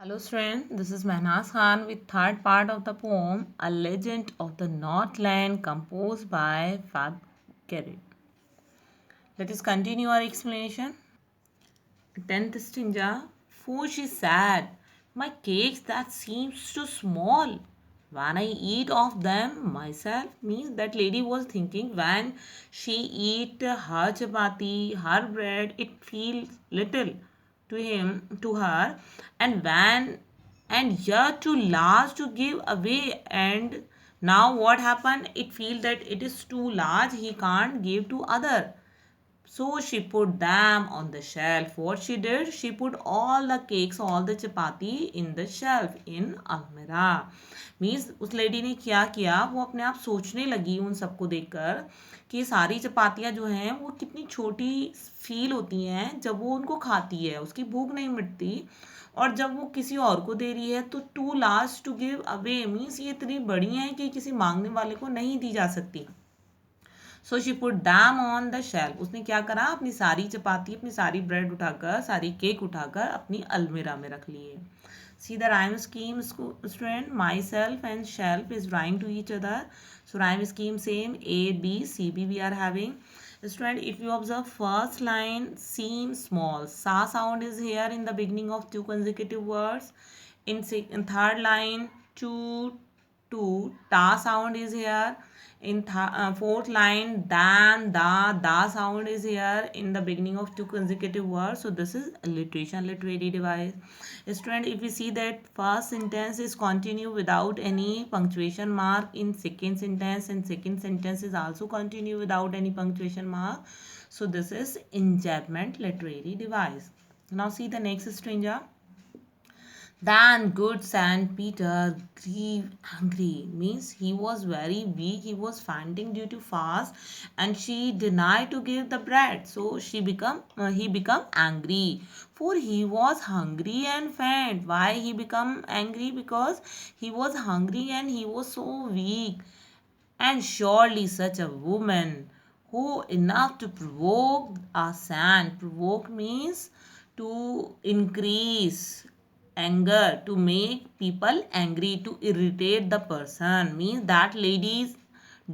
Hello students, this is Mehnaz Khan with third part of the poem A Legend of the Northland composed by Fab Garrett. Let us continue our explanation. 10th stanza. For she said, my cakes that seems too small. When I eat of them myself, means that lady was thinking when she eat her chapati, her bread, it feels little to him, to her, and when and yet too large to give away. And now what happened? It feels that it is too large. He can't give to other. So she put them on the shelf. What she did? She put all the cakes, all the chapati in the shelf in almirah. Means उस lady ने क्या किया, वो अपने आप सोचने लगी उन सबको देखकर कि सारी चपातियाँ जो हैं वो कितनी छोटी फील होती हैं जब वो उनको खाती है, उसकी भूख नहीं मिटती, और जब वो किसी और को दे रही है तो to last to give away means ये इतनी बड़ी हैं कि किसी मांगने वाले को नहीं दी जा सकती. So she put dam on the shelf. उसने क्या करा, अपनी सारी चपाती, अपनी सारी ब्रेड उठाकर, सारी केक उठाकर अपनी अलमीरा में रख लिए. See the rhyme scheme, student. Myself and shelf is rhyme to each other. So rhyme scheme same. A, B, C, B we are having. Student, if you observe first line seems small. Sa sound is here in the beginning of two consecutive words. In third line, two, ta sound is here. In fourth line, dan, da sound is here in the beginning of two consecutive words. So this is alliteration, literary device. Student, if we see that first sentence is continue without any punctuation mark in second sentence, and second sentence is also continue without any punctuation mark. So this is enjambment literary device. Now see the next stanza. Then good Saint Peter grew angry, means he was very weak, he was fainting due to fast, and she denied to give the bread. So he become angry, for he was hungry and faint. Why he become angry? Because he was hungry and he was so weak. And surely such a woman who enough to provoke a saint. Provoke means to increase anger, to make people angry, to irritate the person, means that lady's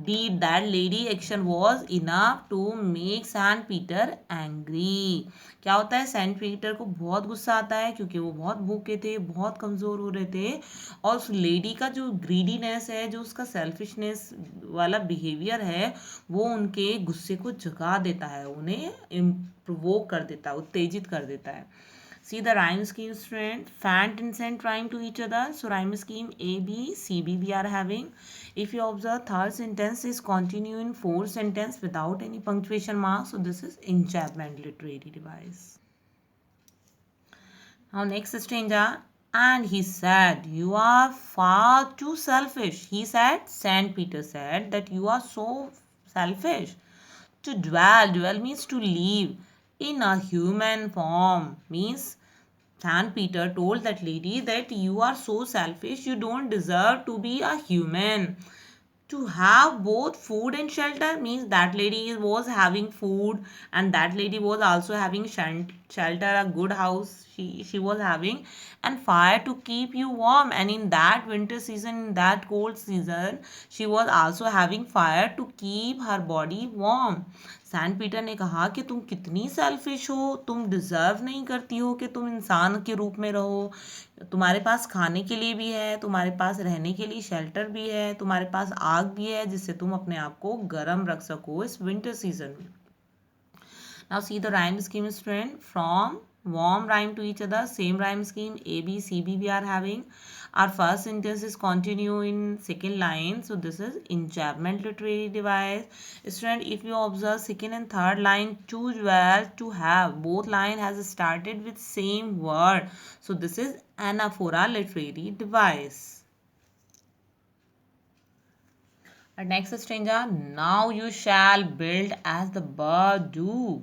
deed, that lady action was enough to make Saint Peter angry. क्या होता है, Saint Peter को बहुत गुस्सा आता है क्योंकि वो बहुत भूखे थे, बहुत कमज़ोर हो रहे थे, और उस लेडी का जो ग्रीडीनेस है, जो उसका सेल्फिशनेस वाला बिहेवियर है, वो उनके गुस्से को जगा देता है, उन्हें प्रोवोक कर देता है, उत्तेजित कर देता है. See the rhyme scheme, student. Fant and scent rhyme to each other. So rhyme scheme A, B, C, B we are having. If you observe, third sentence is continue in fourth sentence without any punctuation mark. So this is enjambment literary device. Now next stanza. And he said, you are far too selfish. He said, Saint Peter said that you are so selfish. To dwell means to live in a human form, means Saint Peter told that lady that you are so selfish, you don't deserve to be a human. To have both food and shelter means that lady was having food, and that lady was also having shelter, a good house she was having, and fire to keep you warm. And in that winter season, in that cold season, she was also having fire to keep her body warm. Saint Peter ने कहा कि तुम कितनी selfish हो, तुम deserve नहीं करती हो कि तुम इंसान के रूप में रहो. तुम्हारे पास खाने के लिए भी है, तुम्हारे पास रहने के लिए शेल्टर भी है, तुम्हारे पास आग भी है जिससे तुम अपने आप को गर्म रख सको इस विंटर सीजन में. Now see the rhyme scheme, student. From warm rhyme to each other, same rhyme scheme A, B, C, B we are having. Our first sentence is continue in second line. So this is enjambment literary device. Student, if you observe second and third line, choose well to have. Both line has started with same word. So this is anaphora literary device. Our next stanza. Now you shall build as the bird do,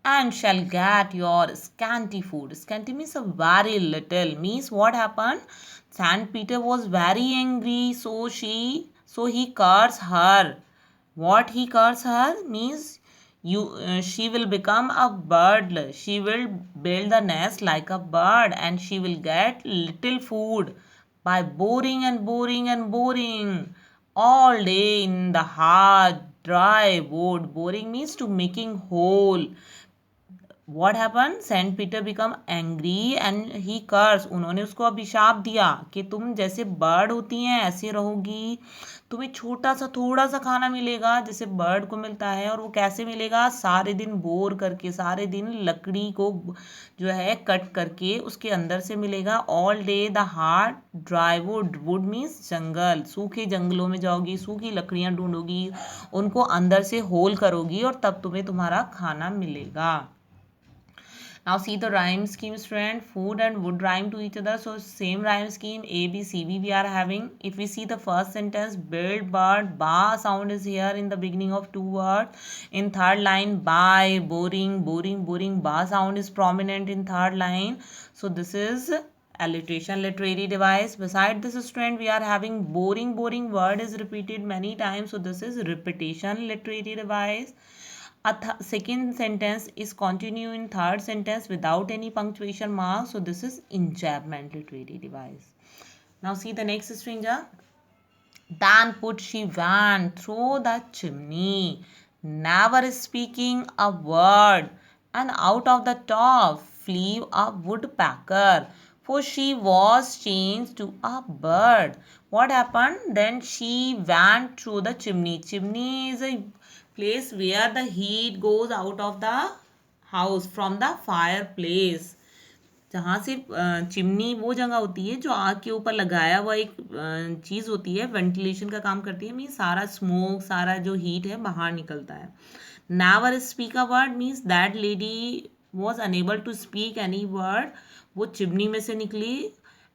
and shall get your scanty food. Scanty means a very little. Means what happened? Saint Peter was very angry, so he cursed her. What he cursed her means she will become a bird. She will build the nest like a bird, and she will get little food by boring and boring and boring all day in the hard dry wood. Boring means to making hole. What happened? Saint Peter become angry and he curse. उन्होंने उसको अभिशाप दिया कि तुम जैसे bird होती हैं ऐसे रहोगी, तुम्हें छोटा सा थोड़ा सा खाना मिलेगा जैसे बर्ड को मिलता है. और वो कैसे मिलेगा? सारे दिन बोर करके, सारे दिन लकड़ी को जो है कट करके उसके अंदर से मिलेगा. All day the hard dry wood. Wood means jungle. सूखे जंगलों में जाओगी, सूखी लकड़ियाँ ढूंढोगी, उनको अंदर से होल करोगी और तब तुम्हें तुम्हारा खाना मिलेगा. Now see the rhyme scheme, student. Food and wood rhyme to each other. So same rhyme scheme A, B, C, B we are having. If we see the first sentence, build, bird, ba sound is here in the beginning of two words. In third line, buy, boring, boring, boring. Ba sound is prominent in third line. So this is alliteration literary device. Beside this, student, we are having boring, boring word is repeated many times. So this is repetition literary device. Second sentence is continue in third sentence without any punctuation mark. So this is enjambment literary device. Now see the next stranger. Then put she went through the chimney, never speaking a word, and out of the top flew a woodpecker, for she was changed to a bird. What happened? Then she went through the chimney. Chimney is a place where the heat goes out of the house from the fireplace. जहाँ से chimney वो जगह होती है जो आग के ऊपर लगाया हुआ एक चीज़ होती है, वेंटिलेशन का काम करती है. मीन सारा स्मोक, सारा जो हीट है बाहर निकलता है. Never speak a word means that lady was unable to speak any word. वो चिमनी में से निकली.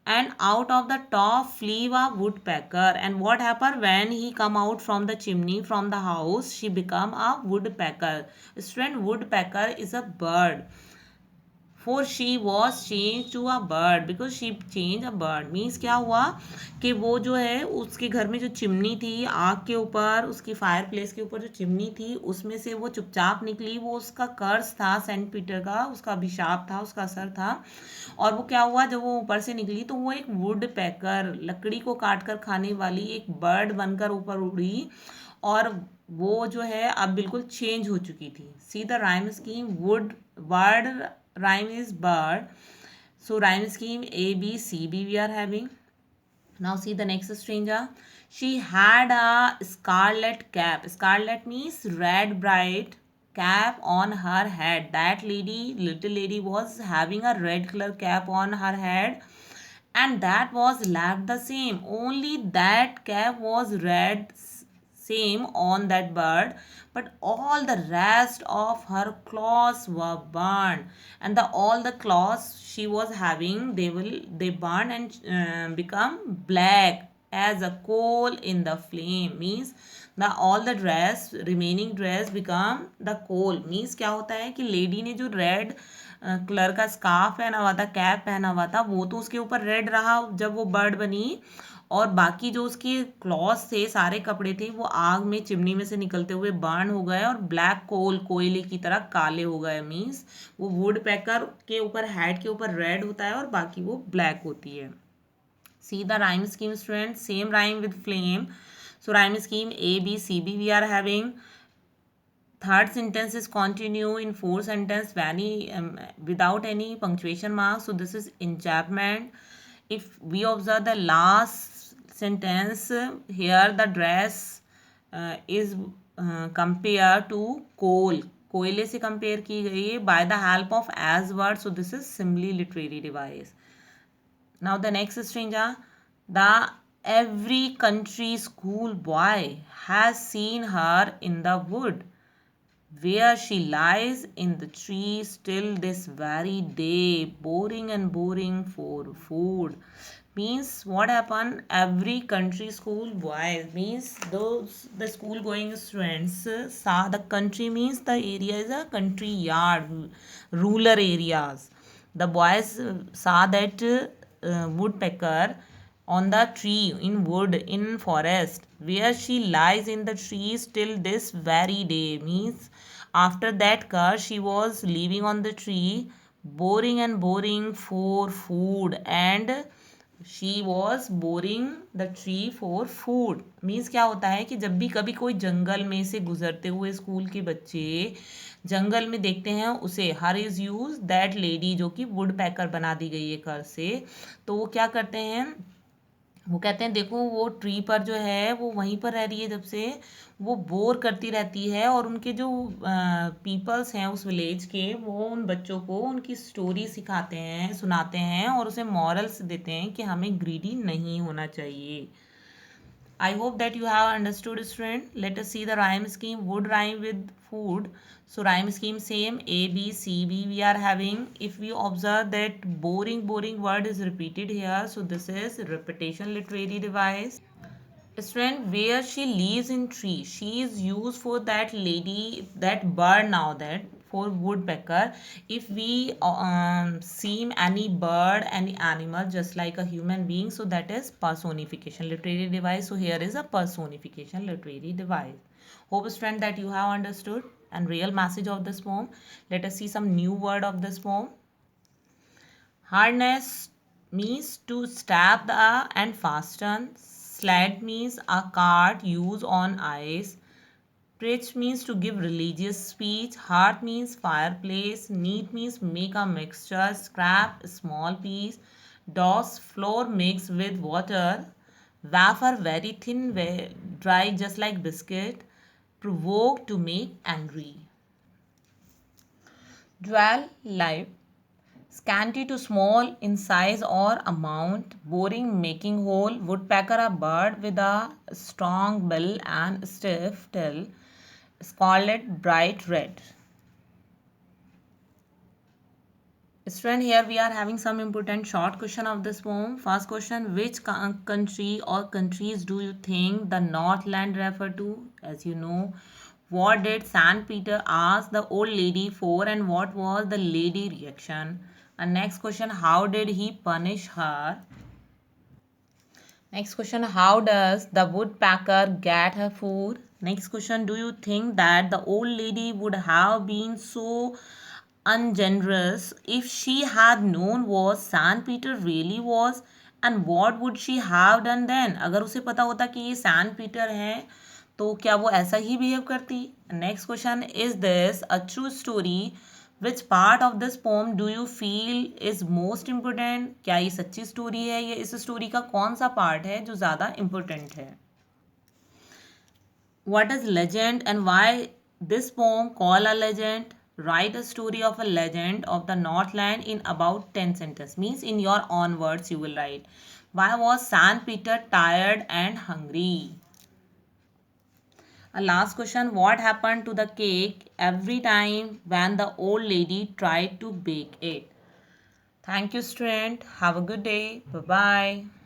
And out of the top flew a woodpecker. And what happened when he come out from the chimney from the house? She become a woodpecker. Student, woodpecker is a bird. For she was changed to a bird because she changed a bird. Means क्या हुआ कि वो जो है उसके घर में जो चिमनी थी आग के ऊपर, उसकी फायर प्लेस के ऊपर जो चिमनी थी उसमें से वो चुपचाप निकली. वो उसका कर्स था सेंट पीटर का, उसका अभिशाप था, उसका असर था. और वो क्या हुआ, जब वो ऊपर से निकली तो वो एक वुड पैकर, लकड़ी को काट कर खाने वाली एक बर्ड बनकर ऊपर उड़ी. और वो जो है अब बिल्कुल चेंज हो चुकी थी. See the rhyme scheme. Would word rhyme is bird. So rhyme scheme A, B, C, B we are having. Now see the next stranger. She had a scarlet cap. Scarlet means red bright cap on her head. That lady, little lady, was having a red color cap on her head, and that was left the same. Only that cap was red same on that bird, but all the rest of her claws were burned. And all the claws she was having, they burn and become black as a coal in the flame. Means all the dress, remaining dress become the coal. Means क्या होता है कि lady ने जो red colour का scarf पहना हुआ था, कैप पहना हुआ था, वो तो उसके ऊपर रेड रहा जब वो बर्ड बनी. और बाकी जो उसके क्लॉथ थे, सारे कपड़े थे, वो आग में चिमनी में से निकलते हुए बर्न हो गए और ब्लैक कोल, कोयले की तरह काले हो गए. मीन्स वो वुड पैकर के ऊपर, हेड के ऊपर रेड होता है और बाकी वो ब्लैक होती है. See the rhyme scheme student. Same rhyme with flame. So rhyme scheme A, B, C, B we are having. Third sentence is continue in fourth sentence without any punctuation marks. So this is enchantment. If we observe the last sentence, here the dress is compared to coal. कोयले से compare की गई है by the help of as word. So this is simile literary device. Now the next stranger. The every country school boy has seen her in the wood, where she lies in the tree still this very day, boring and boring for food. Means what happened? Every country school boys means those the school going students saw the country means the area is a country yard, rural areas. The boys saw that woodpecker on the tree in wood in forest, where she lies in the tree still this very day. Means After that curse, she was living on the tree, boring and boring for food, and she was boring the tree for food. Means क्या होता है कि जब भी कभी कोई जंगल में से गुजरते हुए स्कूल के बच्चे जंगल में देखते हैं उसे, हर इज़ यूज दैट लेडी, जो कि वुड पैकर बना दी गई है कर से, तो वो क्या करते हैं, वो कहते हैं देखो वो ट्री पर जो है वो वहीं पर रह रही है जब से, वो बोर करती रहती है, और उनके जो पीपल्स हैं उस विलेज के, वो उन बच्चों को उनकी स्टोरी सिखाते हैं, सुनाते हैं, और उसे मॉरल्स देते हैं कि हमें ग्रीडी नहीं होना चाहिए. I hope that you have understood, student. Let us see the rhyme scheme. Would rhyme with food. So rhyme scheme same, A, B, C, B we are having. If we observe that boring word is repeated here. So this is repetition literary device. Student, where she lives in tree, she is used for that lady, that bird, now that for woodpecker. If we seem any bird, any animal just like a human being, so that is personification literary device. So here is a personification literary device. Hope, student, that you have understood and real message of this poem. Let us see some new word of this poem. Harness means to strap the and fasten. Sled means a cart used on ice. Preach means to give religious speech. Hearth means fireplace. Neat means make a mixture. Scrap, small piece. Douse, flour mixed with water. Wafer, very thin, dry just like biscuit. Provoke, to make angry. Dwell, life. Scanty to small in size or amount. Boring, making whole. Woodpecker, a bird with a strong bill and stiff tail. Scarlet, bright red. Student, here we are having some important short question of this poem. First question, which country or countries do you think the Northland refer to? As you know, what did Saint Peter ask the old lady for, and what was the lady reaction? And next question, how did he punish her? Next question, how does the woodpecker get her food? Next question, do you think that the old lady would have been so ungenerous if she had known what Saint Peter really was? And what would she have done then? अगर उसे पता होता कि ये Saint Peter है तो क्या वो ऐसा ही बिहेव करती? Next question, is this a true story? Which part of this pome do you feel is most important? क्या ये सच्ची स्टोरी है, या इस स्टोरी का कौन सा पार्ट है जो ज़्यादा इम्पोर्टेंट है? What is legend and why this poem called a legend? Write a story of a legend of the Northland in about 10 sentences. Means in your own words you will write. Why was Saint Peter tired and hungry? A last question, what happened to the cake every time when the old lady tried to bake it? Thank you, student. Have a good day. Bye-bye.